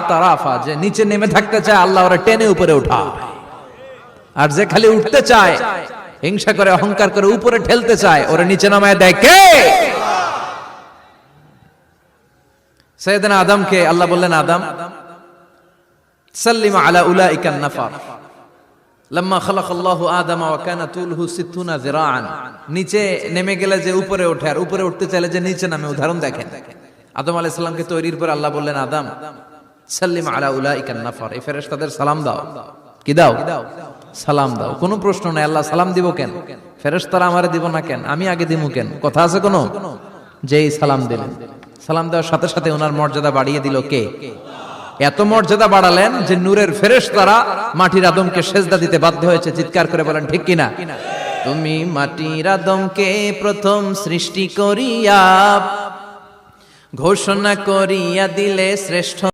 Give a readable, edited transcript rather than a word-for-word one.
তারাফা, যে নিচে নেমে থাকতে চায় আল্লাহ ওরা টেনে উপরে উঠায়, আর যে খালি উঠতে চায়, হিংসা করে অহংকার করে উপরে ঠেলতে চায়, ওরা নিচে নামায় দেয় কে? সাইয়েদনা আদমকে আল্লাহ বললেন, আদম সাল্লিম আলা উলাইকান নাফার লাম্মা খালাকাল্লাহু আদামা ওয়া কানা তুলহু 60 যিরাআন। নিচে নেমে গেলে যে উপরে ওঠে, আর উপরে উঠতে চাইলে যে নিচে নামে, উদাহরণ দেখেন। আদম আলাইহিস সালামকে তৈরির পর আল্লাহ বললেন, আদম সাল্লিম আলা উলাইকান নাফার, এই ফেরেশতাদের সালাম দাও। কি দাও? সালাম দাও। কোনো প্রশ্ন নাই, আল্লাহ সালাম দিব কেন? ফেরেশতারা আমারে দিব না কেন? আমি আগে দিব কেন? কথা আছে কোনো? যেই সালাম দিলেন, সালাম দেওয়ার সাথে সাথে ওনার মর্যাদা বাড়িয়ে দিল কে? এত মর্যাদা বাড়ালেন যে নূরের ফেরেশতারা মাটির আদমকে সেজদা দিতে বাধ্য হয়েছে। চিৎকার করে বলেন ঠিক কিনা? তুমি মাটির আদমকে প্রথম সৃষ্টি করিয়া ঘোষণা করিয়া দিলে শ্রেষ্ঠ।